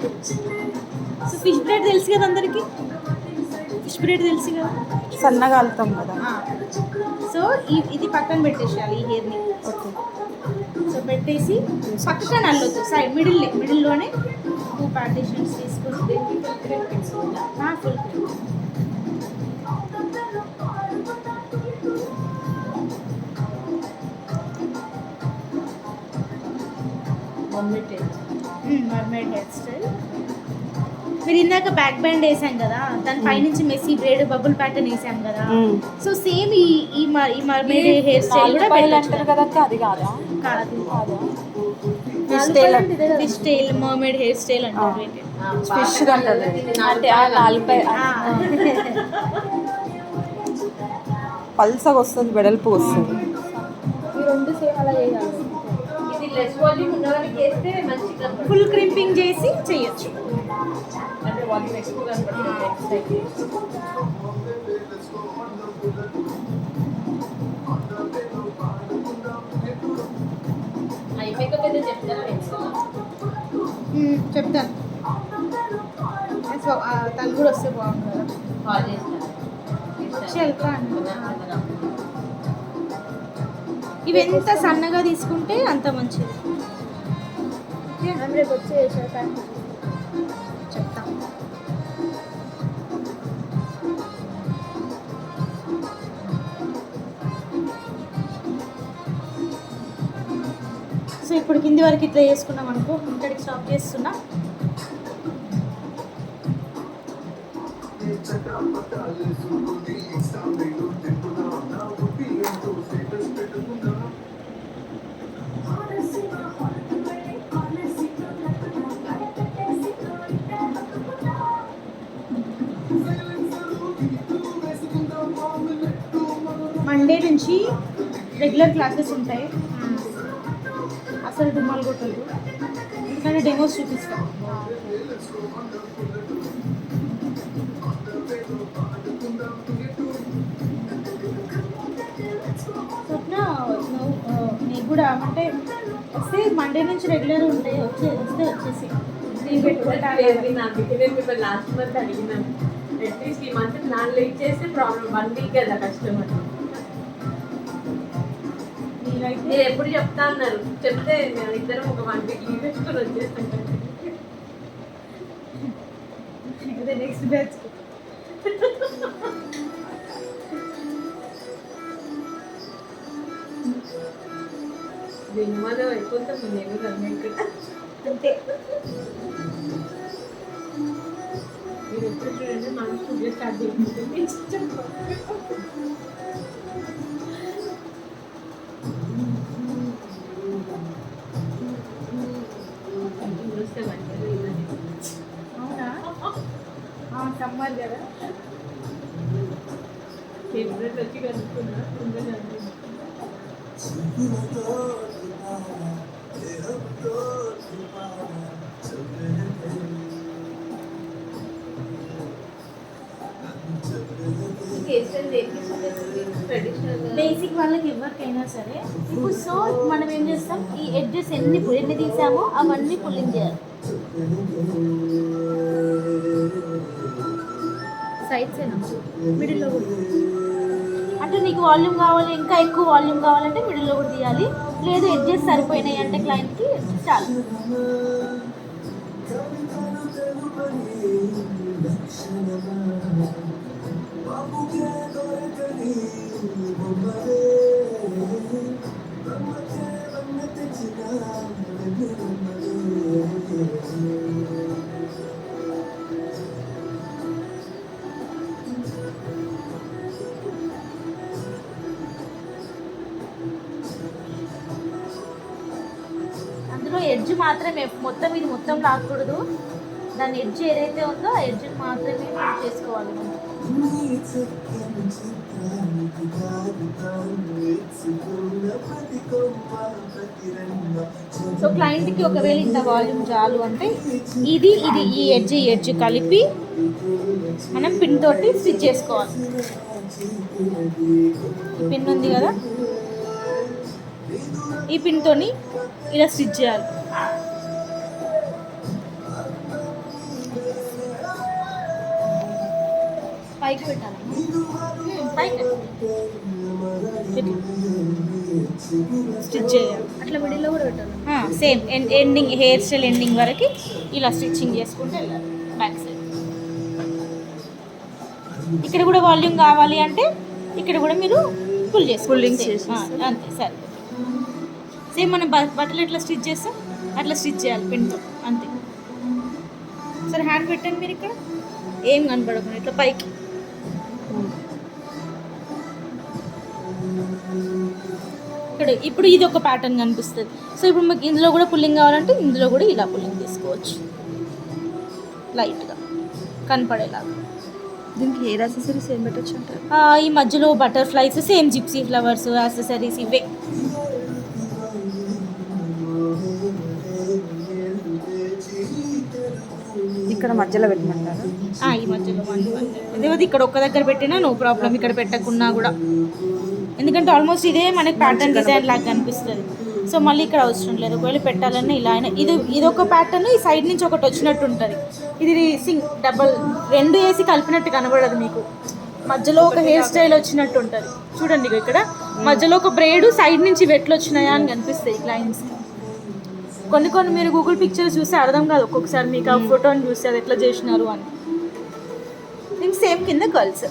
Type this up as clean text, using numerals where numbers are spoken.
So fish blade తెలుసు కదా అందరికి, ఫిష్ బ్లేడ్ తెలుసు కదా, సన్నగా అల్లుతాం కదా. సో ఇది పక్కన పెట్టేసేయాలి ఈ హెయిర్ని. ఓకే. సో పెట్టేసి పక్కగా నల్లొద్దు, సైడ్ మిడిల్లోనే 2 పార్టీషన్స్ తీసుకొని ఫుల్ మర్మైడ్ హెయిర్ స్టైల్. మీరు ఇందాక బ్యాక్ బ్యాండ్ వేసాం కదా, దాని పైనుంచి మెస్సీ బ్రేడ్ బబుల్ ప్యాటర్న్ వేసాం కదా, సో సేమ్ ఈ మర్మైడ్ హెయిర్ స్టైల్ కూడా అంటారు కదా, అది కాదా? కాదు, fish style mermaid hair style అంటారు. ఫిష్ అంటారు అంటే ఆ నాలుపై పల్సగా వస్తుంది, వెడల్పు వస్తుంది. ఈ రెండు సేమ్ అలా చేయాలి. ఇది లెస్ వాల్యూమ్ ఉన్నవారికి వేస్తే మంచిగా ఫుల్ క్రింపింగ్ చేసి చేయొచ్చు. అంటే వాల్యూమ్ ఎక్కువ కనపడుతుంది. అయిపోయాక పెద్ద చెప్తారా? చెప్తాను, తను కూడా వస్తే బాగుంటుంది కదా. కాల్ చేస్తాను. ఇవి ఎంత సన్నగా తీసుకుంటే అంత మంచిది. రేపు వచ్చి చెప్తాం. సో ఇప్పుడు కింది వరకు ఇట్లా చేసుకున్నాం అనుకో, ఇక్కడికి స్టాప్ చేస్తున్నా. మండే నుంచి రెగ్యులర్ క్లాసెస్ ఉంటాయి. అసలు డుమ్మాలు కొట్టదు, ఎందుకంటే డెమోస్ చూపిస్తాం. స్వప్న నీకు కూడా అంటే వస్తే మండే నుంచి రెగ్యులర్ ఉంటాయి, వస్తే వచ్చేసి లీవ్ పెట్టుకుంటాను. నాకు లాస్ట్ మంత్ అడిగినాను, అట్లీస్ట్ ఈ మంత్ నాన్ లేట్ చేస్తే ప్రాబ్లం, 1 వీక్ కదా కస్టమర్. మీరు ఎప్పుడు చెప్తా అన్నారు, చెప్తే మేము ఇద్దరం ఒక 1 వీక్ లీవ్ పెట్టుకొని వచ్చేస్తాం. నెక్స్ట్ బ్యాచ్ దీనివల్ల అయిపోతాం నేను కదా ఇక్కడ. అంతే. మీరు ఎప్పుడు చూడండి మనం స్టూడియో స్టార్ట్ చేయకపోతే అవునా, సమ్మర్ కదా, ఫేవరెట్ వచ్చి కనుక్కున్నా ఉండగా బేసిక్ వాళ్ళకి ఎవరికైనా సరే. ఇప్పుడు సో మనం ఏం చేస్తాం, ఈ ఎడ్జెస్ ఎన్ని తీసామో అవన్నీ పుల్లింగ్ చేయాలి. సైడ్స్ మిడిల్లో కూడా, అంటే నీకు వాల్యూమ్ కావాలి, ఇంకా ఎక్కువ వాల్యూమ్ కావాలంటే మిడిల్లో కూడా తీయాలి. లేదు ఎడ్జెస్ సరిపోయినాయి అంటే క్లయింట్కి చాలు. అందులో ఎడ్జ్ మాత్రమే, మొత్తం ఇది మొత్తం లాక్కూడదు. దాని ఎడ్జ్ ఏదైతే ఉందో ఆ ఎడ్జ్ మాత్రమే చేసుకోవాలి మనం. సో క్లయింట్కి ఒకవేళ ఇంత వాల్యూమ్ చాలు అంటే ఇది ఈ ఎడ్జ్ కలిపి మనం పిన్ తోటి స్టిచ్ చేసుకోవాలి. ఈ పిన్ ఉంది కదా, ఈ పిన్తోని ఇలా స్టిచ్ చేయాలి. పైకి పెట్టాలి. పైకి స్టిచ్ చేయాలి. అట్లా మిడిల్లో కూడా పెట్టాలి. Same ending hair style ending వరకు ఇలా స్టిచ్చింగ్ చేసుకుంటే వెళ్ళాలి బ్యాక్ సైడ్. ఇక్కడ కూడా వాల్యూమ్ కావాలి అంటే ఇక్కడ కూడా మీరు పుల్ చేసుకోవాలి. Pulling Same. చేసేసి. అంతే సరే. సేమ్ మనం బట్టలు ఎట్లా స్టిచ్ చేస్తాం అట్లా స్టిచ్ చేయాలి పెన్తో అంతే. సరే హ్యాండ్ పెట్టండి మీరు ఇక్కడ ఏం కనపడకుండా ఇట్లా పైకి. ఇక్కడ ఇప్పుడు ఇది ఒక ప్యాటర్న్ కనిపిస్తుంది. సో ఇప్పుడు మీకు ఇందులో కూడా పుల్లింగ్ కావాలంటే ఇందులో కూడా ఇలా పుల్లింగ్ తీసుకోవచ్చు లైట్గా కనపడేలాగా. దీనికి హెయిర్ యాక్సెసరీస్ ఏం పెట్టచ్చు అంటారు? ఈ మధ్యలో butterflies same gypsy flowers accessories ఇవే. ఇక్కడ మధ్యలో పెట్టమంటారు. ఈ మధ్యలో ఇదే ఇక్కడ ఒక్క దగ్గర పెట్టినా నో ప్రాబ్లం, ఇక్కడ పెట్టకున్నా కూడా. ఎందుకంటే ఆల్మోస్ట్ ఇదే మనకి ప్యాటర్న్ డిజైన్ లాగా కనిపిస్తుంది. సో మళ్ళీ ఇక్కడ అవసరం లేదు. ఒకవేళ పెట్టాలన్నా ఇలా అయినా ఇది ఒక ప్యాటర్న్, ఈ సైడ్ నుంచి ఒకటి వచ్చినట్టు ఉంటుంది. ఇది డబల్ రెండు వేసి కలిపినట్టు కనబడదు మీకు. మధ్యలో ఒక హెయిర్ స్టైల్ వచ్చినట్టు ఉంటుంది చూడండి. ఇక్కడ మధ్యలో ఒక బ్రేడ్ సైడ్ నుంచి వెట్లు వచ్చినాయా అని కనిపిస్తాయి లైన్స్. కొన్ని మీరు గూగుల్ పిక్చర్స్ చూస్తే అర్థం కాదు ఒక్కొక్కసారి మీకు ఆ ఫోటోని చూస్తే అది ఎట్లా చేసినారు అని. దీనికి సేమ్ కింద కర్ల్స్.